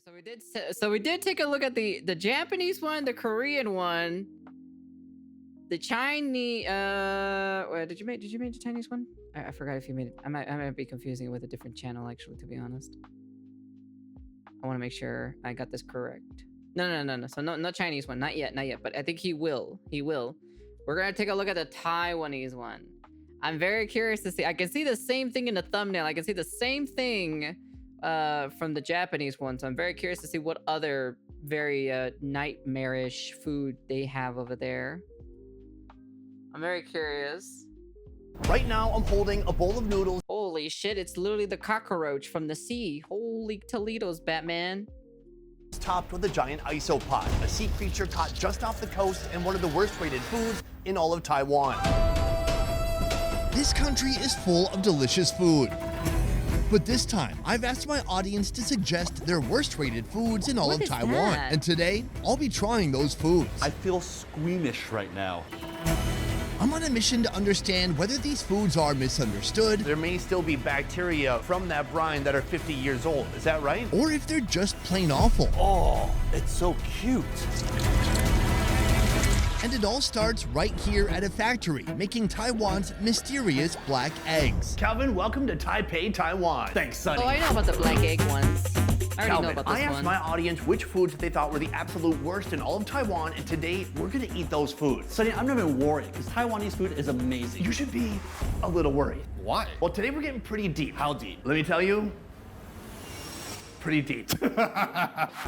So we did take a look at the Japanese one, the Korean one, the Chinese. Wait, did you make the Chinese one? I forgot if you made it. I might be confusing it with a different channel, actually, to be honest. I want to make sure I got this correct. No. So no Chinese one, not yet. But I think he will. We're gonna take a look at the Taiwanese one. I'm very curious to see. I can see the same thing in the thumbnail. I can see the same thing from the Japanese one. So I'm very curious to see what other very nightmarish food they have over there. I'm very curious. Right now, I'm holding a bowl of noodles. Holy shit, it's literally the cockroach from the sea. Holy Toledo's, Batman. Topped with a giant isopod, a sea creature caught just off the coast and one of the worst rated foods in all of Taiwan. This country is full of delicious food. But this time, I've asked my audience to suggest their worst rated foods in all of Taiwan. That? And today, I'll be trying those foods. I feel squeamish right now. I'm on a mission to understand whether these foods are misunderstood. There may still be bacteria from that brine that are 50 years old. Is that right? Or if they're just plain awful. Oh, it's so cute. And it all starts right here at a factory, making Taiwan's mysterious black eggs. Calvin, welcome to Taipei, Taiwan. Thanks, Sonny. Oh, I know about the black egg ones. I already know about this I asked one. my audience which foods they thought were the absolute worst in all of Taiwan, and today we're gonna eat those foods. Sonny, I'm not even worried because Taiwanese food is amazing. You should be a little worried. Why? Well, today we're getting pretty deep. How deep? Let me tell you, pretty deep.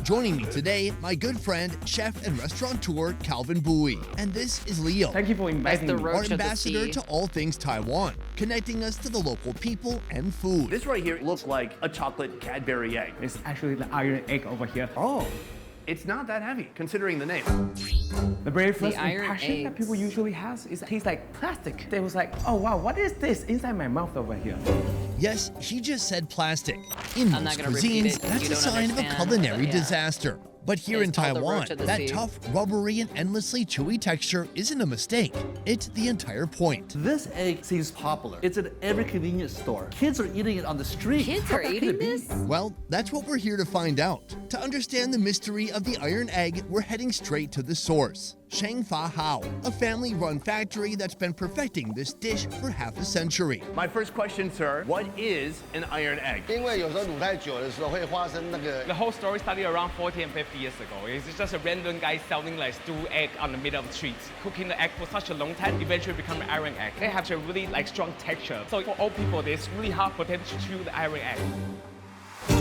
Joining me today, my good friend, chef and restaurateur Calvin Bowie. And this is Leo, Thank you for inviting the me. road. our Roach of the ambassador sea. to all things Taiwan, connecting us to the local people and food. This right here looks like a chocolate Cadbury egg. It's actually the iron egg over here. Oh, it's not that heavy, considering the name. The very first iron impression that people eggs. usually has is it tastes like plastic. They was like, oh wow, what is this inside my mouth over here? Yes, he just said plastic. In I'm not most gonna repeat cuisines, it 'cause that's you a don't sign of a understand, culinary but yeah. disaster. But here It's in called the Taiwan, roach of the that sea. tough, rubbery, and endlessly chewy texture isn't a mistake. It's the entire point. This egg seems popular. It's at every convenience store. Kids are eating it on the street. Kids How are bad could eating it be? this? Well, that's what we're here to find out. To understand the mystery of the iron egg, we're heading straight to the source. Shangfa Hao, a family-run factory that's been perfecting this dish for half a century. My first question, sir, what is an iron egg? 因为有时候卤太久的时候会发生那个 The whole story started around 40 and 50 years ago. It's just a random guy selling like stew egg on the middle of the street. Cooking the egg for such a long time, eventually become an iron egg. They have a really like strong texture. So for old people, it's really hard for them to chew the iron egg. The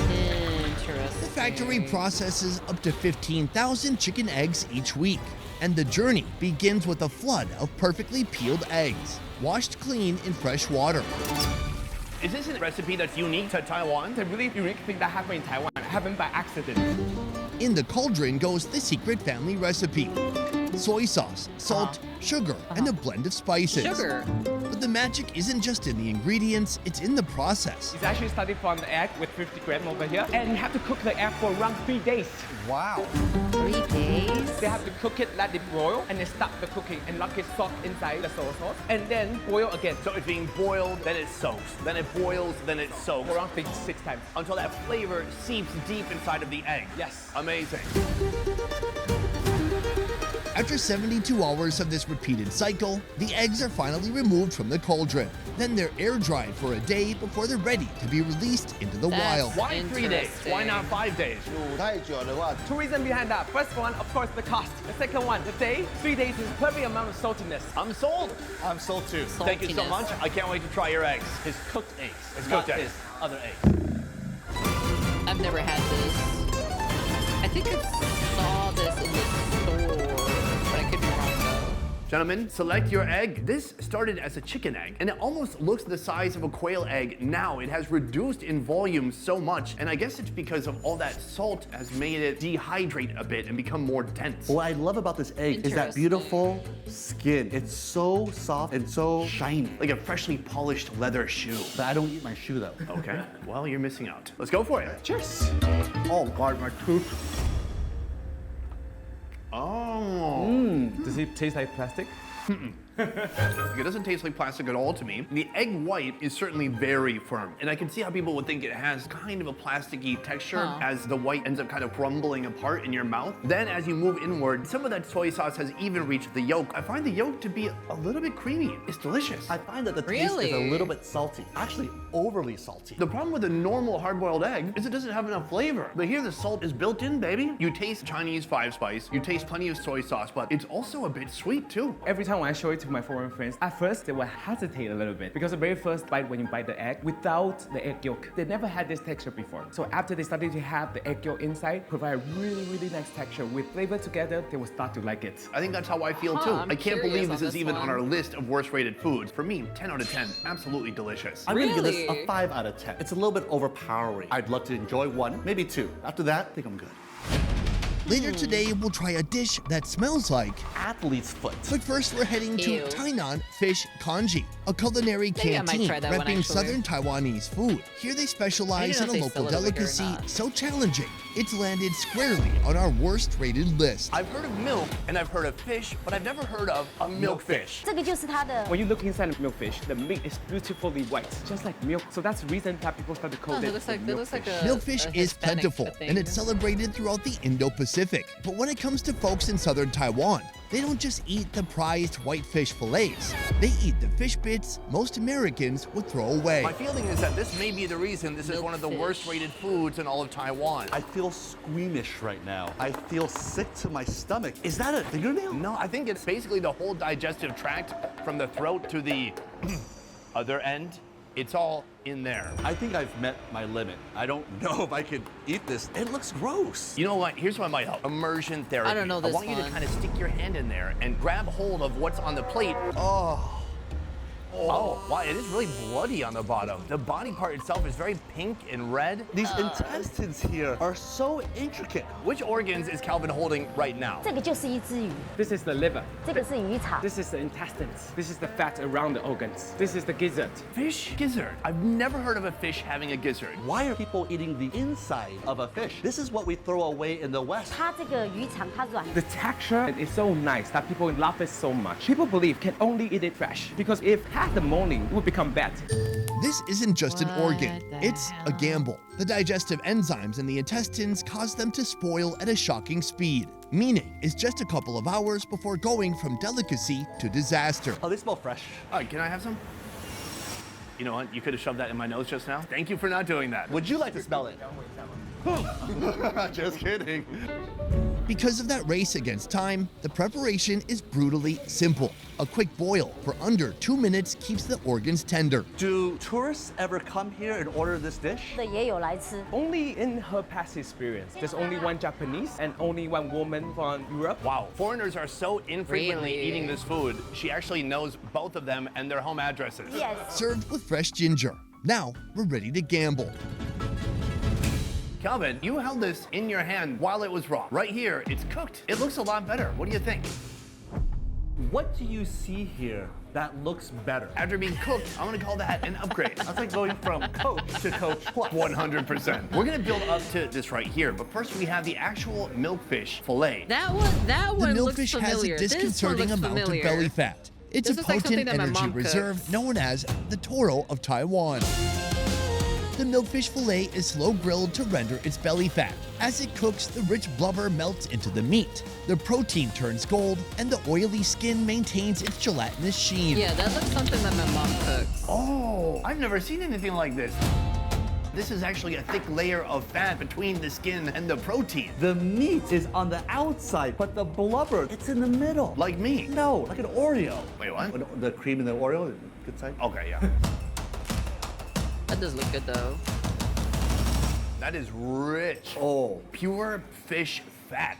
Interesting. factory processes up to 15,000 chicken eggs each week. And the journey begins with a flood of perfectly peeled eggs, washed clean in fresh water. Is this a recipe that's unique to Taiwan? It's a really unique thing that happened in Taiwan. It happened by accident. In the cauldron goes the secret family recipe. Soy sauce, salt, sugar, and a blend of spices. Sugar. But the magic isn't just in the ingredients, it's in the process. It's actually started from the egg with 50 grams over here. And you have to cook the egg for around 3 days. Wow. 3 days. They have to cook it, let it boil, and then stop the cooking and lock it soft inside the soy sauce. And then boil again. So it's being boiled, then it soaks, then it boils, then it soaks. Around 6 times. Until that flavor seeps deep inside of the egg. Yes. Amazing. After 72 hours of this repeated cycle, the eggs are finally removed from the cauldron. Then they're air dried for a day before they're ready to be released into the That's wild. Why 3 days? Why not 5 days? 卤太久的话， Two reasons behind that. First one, of course, the cost. The second one, the day. 3 days is perfect amount of saltiness. I'm sold. I'm sold too. Thank you so Saltiness. much. I can't wait to try your eggs. His cooked eggs. His not cooked eggs. his other eggs. I've never had this. I think I saw this in the store, but I could be wrong though. Gentlemen, select your egg. This started as a chicken egg, and it almost looks the size of a quail egg. Now it has reduced in volume so much, and I guess it's because of all that salt has made it dehydrate a bit and become more dense. What I love about this egg is that Interesting. beautiful skin. It's so soft and so shiny. Like a freshly polished leather shoe. But I don't eat my shoe though. Okay, well, you're missing out. Let's go for it. Cheers. Oh God, my tooth. Oh. Does it taste like plastic? It doesn't taste like plastic at all to me. The egg white is certainly very firm, and I can see how people would think it has kind of a plasticky texture as the white ends up kind of crumbling apart in your mouth. Then as you move inward, some of that soy sauce has even reached the yolk. I find the yolk to be a little bit creamy. It's delicious. I find that the taste is a little bit salty, actually overly salty. The problem with a normal hard-boiled egg is it doesn't have enough flavor. But here the salt is built in, baby. You taste Chinese 5-spice, you taste plenty of soy sauce, but it's also a bit sweet too. Every time when I show it to my foreign friends, at first they will hesitate a little bit because the very first bite when you bite the egg without the egg yolk, they never had this texture before. So after they started to have the egg yolk inside, provide a really, really nice texture with flavor together, they will start to like it. I think that's how I feel too. I'm I can't curious believe on this is this even one. on our list of worst rated foods. For me, 10 out of 10, absolutely delicious. I'm gonna give this Really? a 5 out of 10. It's a little bit overpowering. I'd love to enjoy 1, maybe 2. After that, I think I'm good. Later today, we'll try a dish that smells like. Athlete's foot. But first, we're heading to Ew. Tainan Fish Kanji, a culinary Maybe I might canteen try that one, repping actually. southern Taiwanese food. Here they specialize in know a if they local sell it over here or delicacy not. so challenging, it's landed squarely on our worst-rated list. I've heard of milk and I've heard of fish, but I've never heard of a milkfish. 这个就是它的 When you look inside the milkfish, the meat is beautifully white, just like milk. So that's the reason that people start to call Oh, it it looks like a Milkfish is Hispanic plentiful, thing. and it's celebrated throughout the Indo-Pacific. But when it comes to folks in southern Taiwan, they don't just eat the prized whitefish fillets. They eat the fish bits most Americans would throw away. My feeling is that this may be the reason this is one of the Milkfish. worst rated foods in all of Taiwan. I feel squeamish right now. I feel sick to my stomach. Is that a fingernail? No, I think it's basically the whole digestive tract from the throat to the other end. It's all in there. I think I've met my limit. I don't know if I could eat this. It looks gross. You know what? Here's what might help. Immersion therapy. I don't know I this want you to one. kind of stick your hand in there and grab hold of what's on the plate. Oh, wow, it is really bloody on the bottom. The body part itself is very pink and red. These intestines here are so intricate. Which organs is Calvin holding right now? 这个就是一只鱼， This is the liver. 这个是鱼肠， This is the intestines. This is the fat around the organs. This is the gizzard. Fish gizzard. I've never heard of a fish having a gizzard. Why are people eating the inside of a fish? This is what we throw away in the West. 它这个鱼肠它软， The texture is so nice that people love it so much. People believe can only eat it fresh because if had the morning, it would become bad. This isn't just an organ, What the it's a gamble. The digestive enzymes in the intestines cause them to spoil at a shocking speed, meaning it's just a couple of hours before going from delicacy to disaster. Oh, they smell fresh. All right, can I have some? You know what? You could have shoved that in my nose just now. Thank you for not doing that. Would you like to smell it? Just kidding. Because of that race against time, the preparation is brutally simple. A quick boil for under 2 minutes keeps the organs tender. Do tourists ever come here and order this dish? 的也有来吃。 Only in her past experience, there's only one Japanese and only one woman from Europe. Wow, foreigners are so infrequently Really? eating this food. She actually knows both of them and their home addresses. Yes， Served with fresh ginger. Now we're ready to gamble. Calvin, you held this in your hand while it was raw. Right here, it's cooked. It looks a lot better. What do you think? What do you see here that looks better? After being cooked, I'm gonna call that an upgrade. That's like going from Coke to Coke Plus. 100%. We're gonna build up to this right here, but first we have the actual milkfish fillet. That The one looks milkfish has familiar. a This one disconcerting looks amount familiar. of belly fat. It's This a is like something potent that my energy mom reserve cooks. known as the Toro of Taiwan. The milkfish fillet is slow grilled to render its belly fat. As it cooks, the rich blubber melts into the meat. The protein turns gold, and the oily skin maintains its gelatinous sheen. Yeah, that looks something that my mom cooks. Oh, I've never seen anything like this. This is actually a thick layer of fat between the skin and the protein. The meat is on the outside, but the blubber, it's in the middle. Like me. No, like an Oreo. Wait, what? The cream in the Oreo, good side. Okay, yeah. That does look good though. That is rich. Oh, Pure fish fat.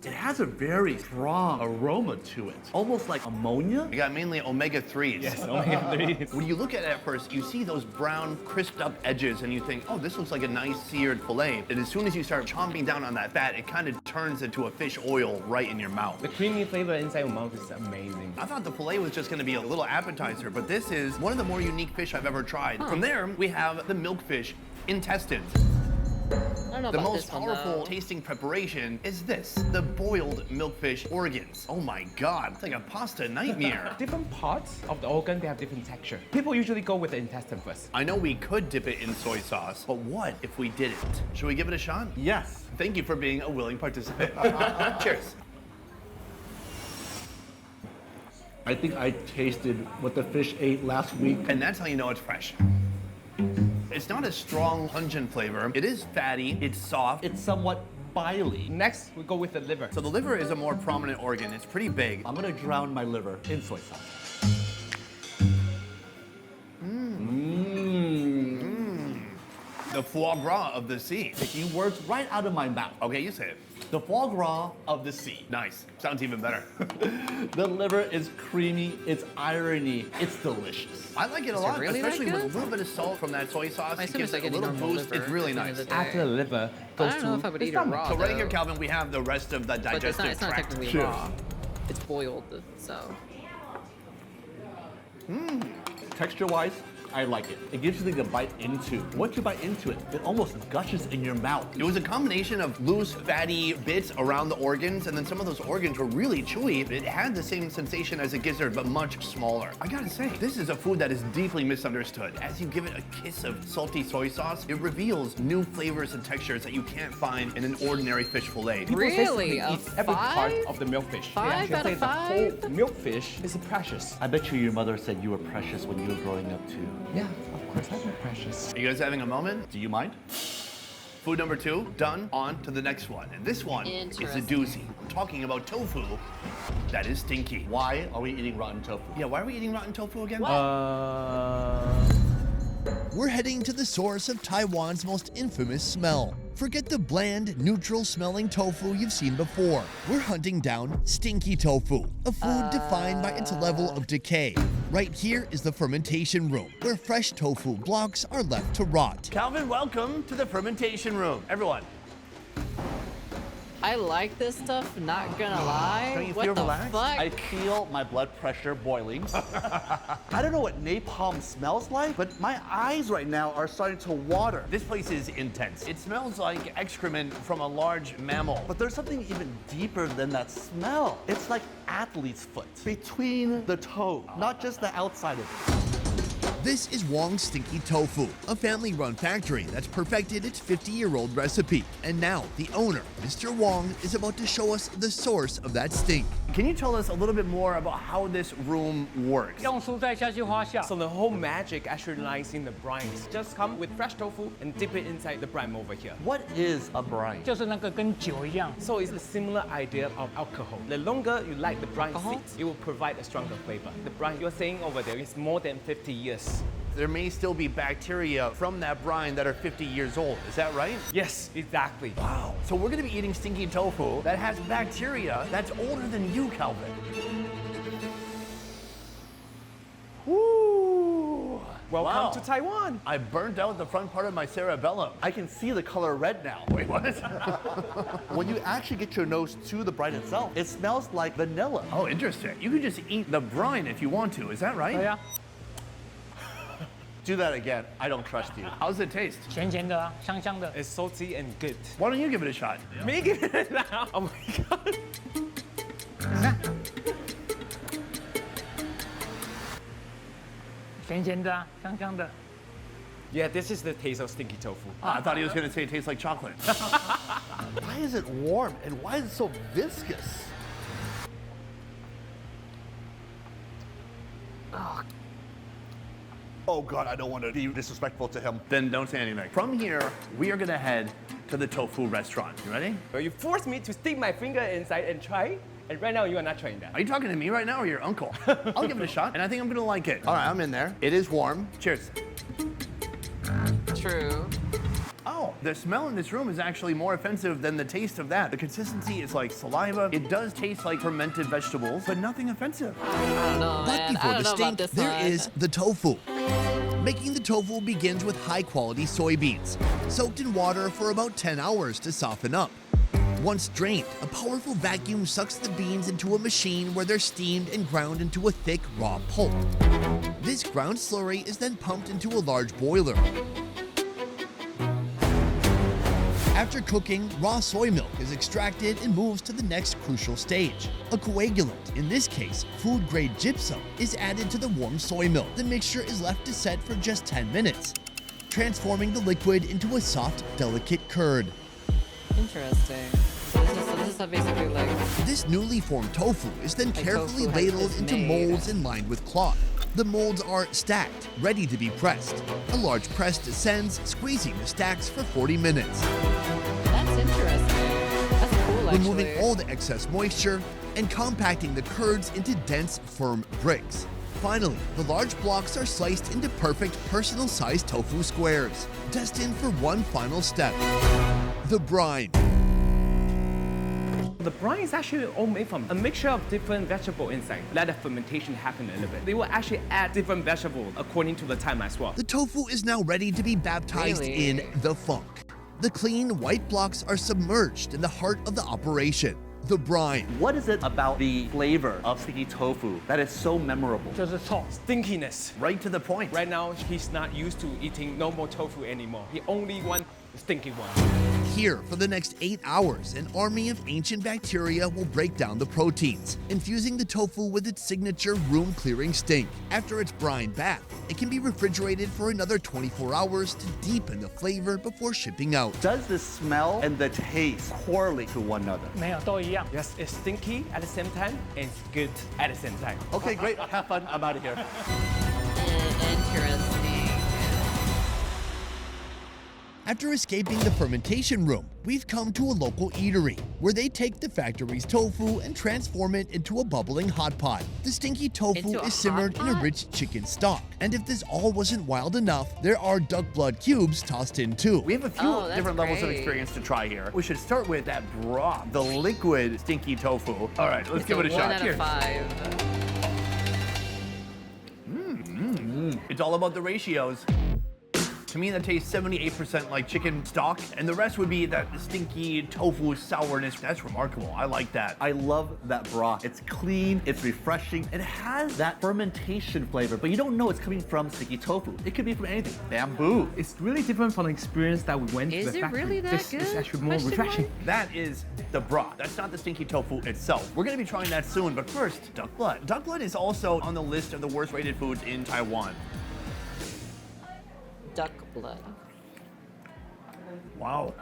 it has a very strong aroma to it. Almost like ammonia. You got mainly omega-3s. Yes, omega-3s. When you look at it at first, you see those brown, crisped up edges and you think, oh, this looks like a nice seared filet. And as soon as you start chomping down on that fat, it kind of turns into a fish oil right in your mouth. The creamy flavor inside your mouth is amazing. I thought the filet was just gonna be a little appetizer, but this is one of the more unique fish I've ever tried. From there, we have the milkfish intestines. I don't know The about most this one, powerful though. tasting preparation is this, the boiled milkfish organs. Oh my God, it's like a pasta nightmare. Different parts of the organ, they have different texture. People usually go with the intestine first. I know we could dip it in soy sauce, but what if we didn't? Should we give it a shot? Yes. Thank you for being a willing participant. Cheers. I think I tasted what the fish ate last week. And that's how you know it's fresh. It's not a strong, pungent flavor. It is fatty, it's soft. It's somewhat bily. Next, we go with the liver. So the liver is a more prominent organ. It's pretty big. I'm gonna drown my liver in soy sauce. The foie gras of the sea. Taking words right out of my mouth. Okay, you say it. The foie gras of the sea. Nice. Sounds even better. The liver is creamy, it's irony, it's delicious. I like it a Is it lot, really that especially with a good? little bit of salt from that soy sauce. I It assume gives it's like it a any little normal boost. liver It's really at the end nice. of the After the liver I goes don't know if I to would the eat it stomach. raw. So right here, though. Calvin, we have the rest of the But digestive it's not tract. technically Cheers. raw. It's boiled, so. Texture-wise, I like it. It gives you something to bite into. Once you bite into it, it almost gushes in your mouth. It was a combination of loose, fatty bits around the organs, and then some of those organs were really chewy. It had the same sensation as a gizzard, but much smaller. I gotta say, this is a food that is deeply misunderstood. As you give it a kiss of salty soy sauce, it reveals new flavors and textures that you can't find in an ordinary fish fillet. People say Really? they A eat every part 5? of the milkfish. They 5 actually out say of the 5? whole milkfish is precious. I bet you your mother said you were precious when you were growing up too. Yeah, of course, I'm precious. Are you guys having a moment? Do you mind? Food number 2, done. On to the next one. And this one is a Interesting. doozy. I'm talking about tofu that is stinky. Why are we eating rotten tofu? Yeah, why are we eating rotten tofu again? We're heading to the source of Taiwan's most infamous smell. Forget the bland, neutral-smelling tofu you've seen before. We're hunting down stinky tofu, a food defined by its level of decay. Right here is the fermentation room, where fresh tofu blocks are left to rot. Calvin, welcome to the fermentation room. Everyone. I like this stuff, not gonna lie. Don't you what feel the relaxed? fuck? I feel my blood pressure boiling. I don't know what napalm smells like, but my eyes right now are starting to water. This place is intense. It smells like excrement from a large mammal. But there's something even deeper than that smell. It's like athlete's foot between the toes, not just the outside of it. This is Wong's Stinky Tofu, a family-run factory that's perfected its 50-year-old recipe. And now, the owner, Mr. Wong, is about to show us the source of that stink. Can you tell us a little bit more about how this room works? 用蔬菜下去发酵。 So the whole magic actually lies in the brines. Just come with fresh tofu and dip it inside the brine over here. What is a brine? 就是那个跟酒一样， So it's a similar idea of alcohol. The longer you let the brine Alcohol? sit, it will provide a stronger flavor. The brine you're saying over there is more than 50 years. There may still be bacteria from that brine that are 50 years old. Is that right? Yes, exactly. Wow. So we're gonna be eating stinky tofu that has bacteria that's older than you, Calvin. Woo! Welcome Wow. to Taiwan. I burnt out the front part of my cerebellum. I can see the color red now. Wait, what? When you actually get your nose to the brine itself, it smells like vanilla. Oh, interesting. You could just eat the brine if you want to. Is that right? 对呀， Do that again. I don't trust you. How's it taste? 咸咸的啊，香香的。 It's salty and good. Why don't you give it a shot? Me give it now. Oh my god. 你看，咸咸的啊，香香的。 Yeah, this is the taste of stinky tofu. I thought he was gonna say it tastes like chocolate. Why is it warm and why is it so viscous? Oh God, I don't want to be disrespectful to him. Then don't say anything. From here, we are gonna head to the tofu restaurant. You ready? Well, you forced me to stick my finger inside and try, and right now you are not trying that. Are you talking to me right now or your uncle? I'll give it a shot, and I think I'm gonna like it. All right, I'm in there. It is warm. Cheers. True. Oh, the smell in this room is actually more offensive than the taste of that. The consistency is like saliva. It does taste like fermented vegetables, but nothing offensive. I don't know, But man. before I the don't know about stink, this there one. is the tofu. Making the tofu begins with high-quality soybeans, soaked in water for about 10 hours to soften up. Once drained, a powerful vacuum sucks the beans into a machine where they're steamed and ground into a thick, raw pulp. This ground slurry is then pumped into a large boiler. After cooking, raw soy milk is extracted and moves to the next crucial stage. A coagulant, in this case food-grade gypsum, is added to the warm soy milk. The mixture is left to set for just 10 minutes, transforming the liquid into a soft, delicate curd. Interesting. So this is basically like... This newly formed tofu is then Like carefully tofu ladled is into made. molds and lined with cloth. The molds are stacked, ready to be pressed. A large press descends, squeezing the stacks for 40 minutes. That's interesting. That's cool, actually. Removing all the excess moisture and compacting the curds into dense, firm bricks. Finally, the large blocks are sliced into perfect personal-sized tofu squares, destined for one final step: the brine. The brine is actually all made from a mixture of different vegetable inside. Let the fermentation happen a little bit. They will actually add different vegetables according to the time as well. The tofu is now ready to be baptized Really? in the funk. The clean, white blocks are submerged in the heart of the operation: the brine. What is it about the flavor of sticky tofu that is so memorable? 就是臭。 Stinkiness. Right to the point. Right now, he's not used to eating normal tofu anymore. He only wants the stinky one. Here, for the next 8 hours, an army of ancient bacteria will break down the proteins, infusing the tofu with its signature room-clearing stink. After its brine bath, it can be refrigerated for another 24 hours to deepen the flavor before shipping out. Does the smell and the taste correlate to one another? 没有，都一样。 Yes, it's stinky at the same time and it's good at the same time. Okay, great. Have fun. I'm out of here. Interesting. After escaping the fermentation room, we've come to a local eatery, where they take the factory's tofu and transform it into a bubbling hot pot. The stinky tofu Into a is simmered hot in a pot? rich chicken stock, and if this all wasn't wild enough, there are duck blood cubes tossed in too. We have a few Oh, that's different levels of great. experience to try here. We should start with that broth, the liquid stinky tofu. All right, let's It's give it a 1 shot. out of Cheers. 5. It's all about the ratios. To me, that tastes 78% like chicken stock, and the rest would be that stinky tofu sourness. That's remarkable. I like that. I love that broth. It's clean, it's refreshing. It has that fermentation flavor, but you don't know it's coming from sticky tofu. It could be from anything. Bamboo. It's really different from the experience that we went Is to the it factory. really that This is good? actually more Question refreshing. mark? That is the broth. That's not the stinky tofu itself. We're gonna be trying that soon, but first, duck blood. Duck blood is also on the list of the worst rated foods in Taiwan. Duck blood. Wow.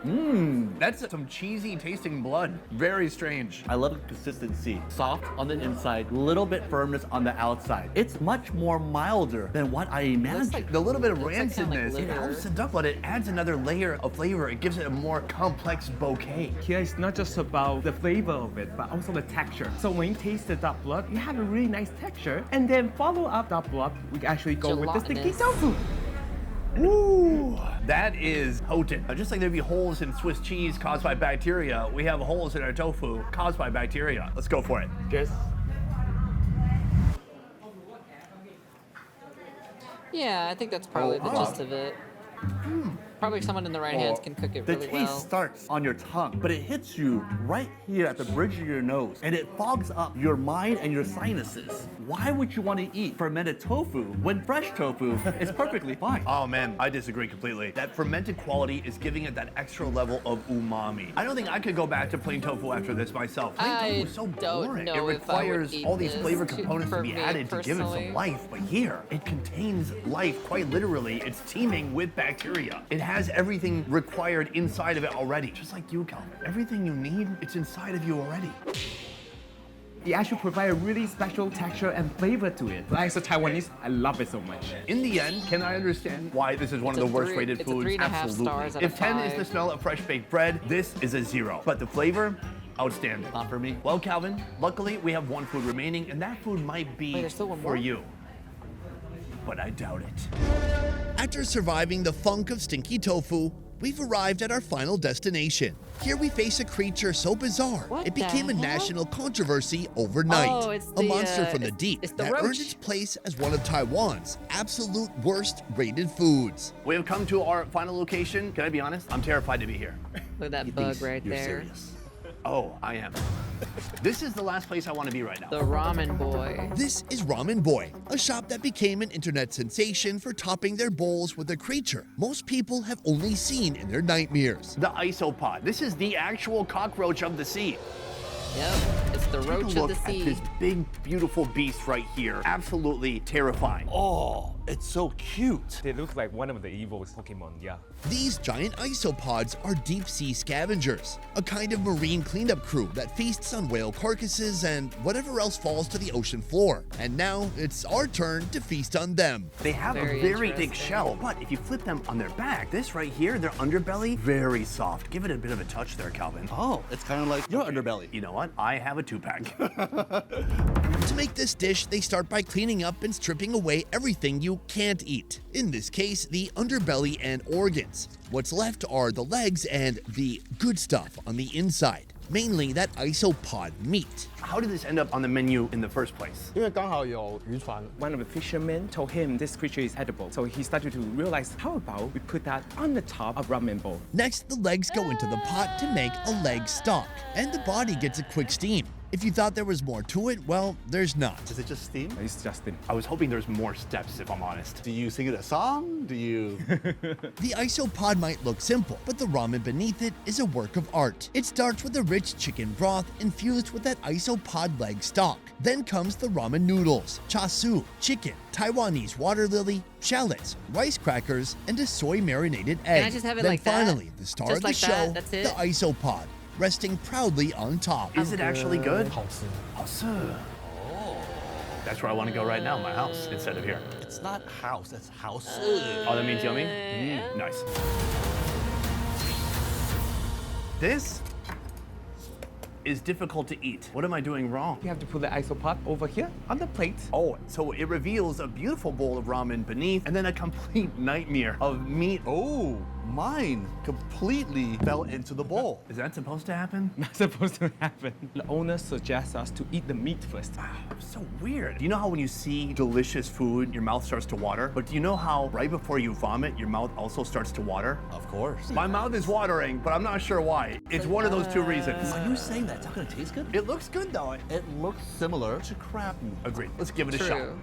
That's some cheesy tasting blood. Very strange. I love the consistency. Soft on the inside, little bit firmness on the outside. It's much more milder than what I imagined. like- The little bit of Looks like kinda like rancidness, it liver. helps the duck blood. It adds another layer of flavor. It gives it a more complex bouquet. Here it's not just about the flavor of it, but also the texture. So when you taste the duck blood, you have a really nice texture. And then follow up duck blood, we actually go with the stinky Gelatinous. tofu. Ooh, that is potent. Just like there'd be holes in Swiss cheese caused by bacteria, we have holes in our tofu caused by bacteria. Let's go for it. Cheers. Yeah, I think that's probably the gist of it. Probably someone in the right hands can cook it The really taste well. starts on your tongue, but it hits you right here at the bridge of your nose, and it fogs up your mind and your sinuses. Why would you want to eat fermented tofu when fresh tofu is perfectly fine? Oh man, I disagree completely. That fermented quality is giving it that extra level of umami. I don't think I could go back to plain tofu after this myself. Plain I tofu is so don't boring. know It if I would requires eat all these this flavor to- components to for be me added to give it personally. some life. But here, it contains life quite literally. It's teeming with bacteria. It has everything required inside of it already. Just like you, Calvin. Everything you need, it's inside of you already. It actually provides a really special texture and flavor to it. As a Taiwanese, I love it so much. In the end, can I understand why this is one It's of a the worst three- rated it's a foods? 3.5 Absolutely. stars out If of 10 is 5. the smell of fresh baked bread, this is a 0. But the flavor, outstanding. Not for me. Well, Calvin, luckily we have one food remaining, and that food might be Wait, there's still one for more? you. But I doubt it. After surviving the funk of stinky tofu, we've arrived at our final destination. Here we face a creature so bizarre, What it became the a hell? national controversy overnight. Oh, it's a the, monster from the it's- deep it's the that earned roach. its place as one of Taiwan's absolute worst rated foods. We have come to our final location. Can I be honest? I'm terrified to be here. Look at that He bug thinks right you're there. serious. Oh, I am. This is the last place I want to be right now. The ramen boy. This is Ramen Boy, a shop that became an internet sensation for topping their bowls with a creature most people have only seen in their nightmares. The isopod. This is the actual cockroach of the sea. Yep, it's the Take a roach of look the at sea. this big, beautiful beast right here. Absolutely terrifying. Oh, it's so cute. They look like one of the evil Pokemon, yeah. These giant isopods are deep-sea scavengers, a kind of marine cleanup crew that feasts on whale carcasses and whatever else falls to the ocean floor. And now it's our turn to feast on them. They have Very a very big interesting. shell, but if you flip them on their back, this right here, their underbelly, very soft. Give it a bit of a touch there, Calvin. Oh, it's kind of like your underbelly. You know what? I have a 2-pack. To make this dish, they start by cleaning up and stripping away everything you can't eat. In this case, the underbelly and organs. What's left are the legs and the good stuff on the inside, mainly that isopod meat. How did this end up on the menu in the first place? 因为刚好有渔船。 One of the fishermen told him this creature is edible, so he started to realize, how about we put that on the top of ramen bowl? Next, the legs go into the pot to make a leg stock, and the body gets a quick steam. If you thought there was more to it, well, there's not. Is it just steam? It's Justin. I was hoping there's more steps, if I'm honest. Do you sing it a song? Do you? The isopod might look simple, but the ramen beneath it is a work of art. It starts with a rich chicken broth infused with that isopod leg stock. Then comes the ramen noodles, chasu, chicken, Taiwanese water lily, shallots, rice crackers, and a soy marinated egg. I just have it then like that? finally, the star Just of the like show, that? That's it? the isopod, resting proudly on top. Is it actually good? 好吃。 Oh. That's where I want to go right now, my house, instead of here. It's not house, it's house. Oh, that means yummy? Nice. This is difficult to eat. What am I doing wrong? You have to put the isopod over here on the plate. Oh, so it reveals a beautiful bowl of ramen beneath and then a complete nightmare of meat. Oh, mine completely fell into the bowl. Is that supposed to happen? Not supposed to happen. The owner suggests us to eat the meat first. So weird. Do you know how when you see delicious food, your mouth starts to water? But do you know how right before you vomit, your mouth also starts to water? Of course. My mouth is watering, but I'm not sure why. It's one of those two reasons. Are you saying that's not gonna taste good? It looks good though. It looks similar to crab meat. Agreed. Let's give it a shot. True.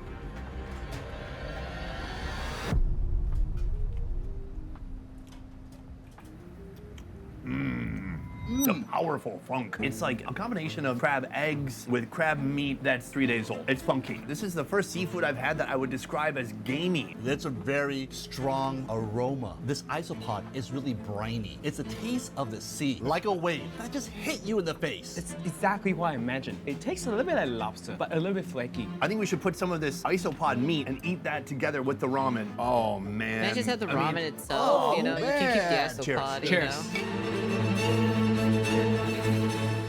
The powerful funk. It's like a combination of crab eggs with crab meat that's 3 days old. It's funky. This is the first seafood I've had that I would describe as gamey. It's a very strong aroma. This isopod is really briny. It's a taste of the sea, like a wave that just hit you in the face. It's exactly what I imagined. It tastes a little bit like lobster, but a little bit flaky. I think we should put some of this isopod meat and eat that together with the ramen. Oh man. Can I just have the I mean, ramen itself? You know, you can keep man. the Cheers. isopod. Cheers. You know?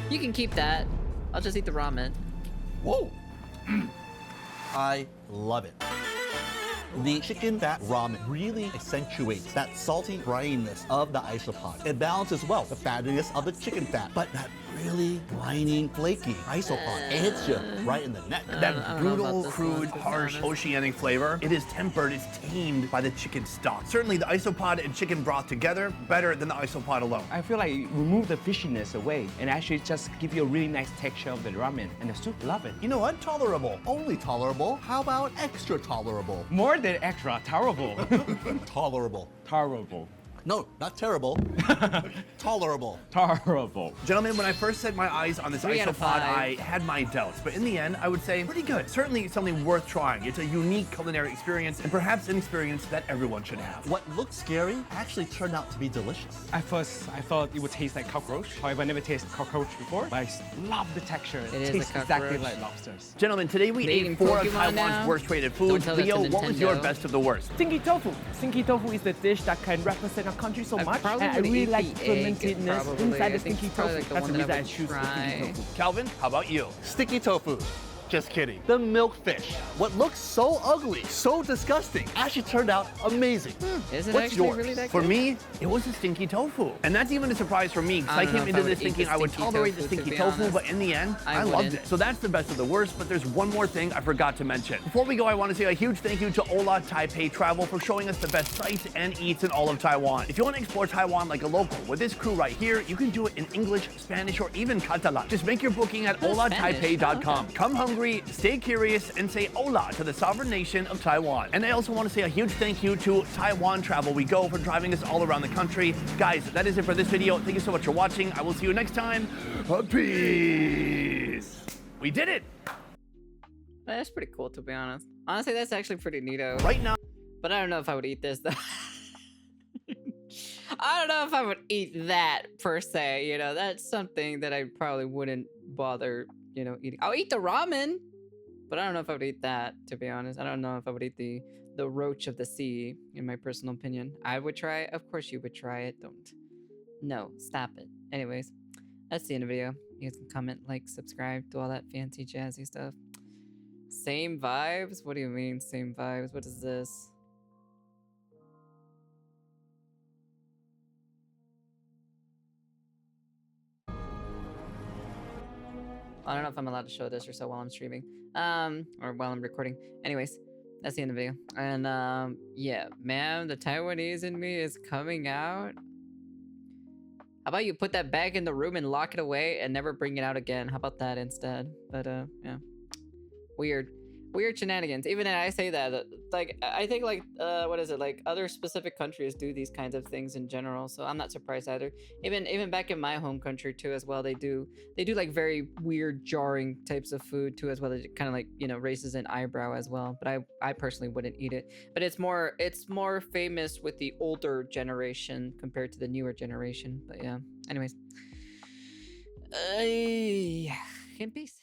You can keep that. I'll just eat the ramen. Whoa! I love it. The chicken fat ramen really accentuates that salty brininess of the isopod. It balances well the fattiness of the chicken fat, but that really briny, flaky isopod, it hits you right in the neck. I That don't know brutal, about this crude, one, to be harsh, honest. oceanic flavor, it is tempered, it's tamed by the chicken stock. Certainly the isopod and chicken broth together, better than the isopod alone. I feel like it remove the fishiness away and actually just give you a really nice texture of the ramen and the soup. Love it. You know what? Tolerable. Only tolerable. How about extra tolerable? More than extra, terrible. Tolerable. Terrible. No, not terrible. Tolerable. Terrible. Gentlemen, when I first set my eyes on this 3 out of isopod, 5. I had my doubts, but in the end, I would say pretty good. Certainly something worth trying. It's a unique culinary experience, and perhaps an experience that everyone should have. What looked scary actually turned out to be delicious. At first, I thought it would taste like cockroach. However, I never tasted cockroach before, but I love the texture. It is tastes a exactly cockroach. like lobsters. Gentlemen, today we Eating ate 4 of Pokemon Taiwan's now? worst rated Don't foods. tell that Leo, to what was your Nintendo. best of the worst? Stinky tofu. Stinky tofu is the dish that can represent our country so I much. probably And I would really eat like the the egg, fermentedness probably. inside I the think stinky it's probably tofu. like the That's the one that reason I I would choose the try. stinky tofu. Calvin, how about you? Sticky tofu. Just kidding. The milkfish. What looks so ugly, so disgusting, actually turned out amazing. Is it What's actually yours? really that For good? me, it was a stinky tofu. And that's even a surprise for me, because I I don't know came if I into would this eat thinking the I would stinky tolerate the tofu, to stinky be tofu, honest. but in the end, I I loved wouldn't. it. So that's the best of the worst, but there's one more thing I forgot to mention. Before we go, I want to say a huge thank you to Ola Taipei Travel for showing us the best sights and eats in all of Taiwan. If you want to explore Taiwan like a local, with this crew right here, you can do it in English, Spanish, or even Catalan. Just make your booking at olataipei.com. Come hungry, stay curious, and say hola to the sovereign nation of Taiwan. And I also want to say a huge thank you to Taiwan Travel We Go for driving us all around the country. Guys, that is it for this video. Thank you so much for watching. I will see you next time. Peace. We did it. That's pretty cool, to be honest. Honestly, that's actually pretty neato. Right now. But I don't know if I would eat this, though. I don't know if I would eat that, per se. You know, that's something that I probably wouldn't bother, you know, eating. I'll eat the ramen, but I don't know if I would eat that, to be honest. I don't know if I would eat the roach of the sea, in my personal opinion. I would try it. Of course you would try it. Don't. No, stop it. Anyways, that's the end of the video. You guys can comment, like, subscribe, do all that fancy jazzy stuff. Same vibes? What do you mean, same vibes? What is this? I don't know if I'm allowed to show this or so while I'm streaming. Or while I'm recording. Anyways, that's the end of the video. And, yeah, man, the Taiwanese in me is coming out. How about you put that back in the room and lock it away and never bring it out again? How about that instead? But, yeah. Weird shenanigans. Even I say that, like, I think, like, what is it, like, other specific countries do these kinds of things in general, so I'm not surprised either. Even back in my home country too, as well, they do like very weird, jarring types of food too, as well. It kind of, like, you know, raises an eyebrow as well. But I personally wouldn't eat it. But it's more famous with the older generation compared to the newer generation. But yeah, anyways, in peace.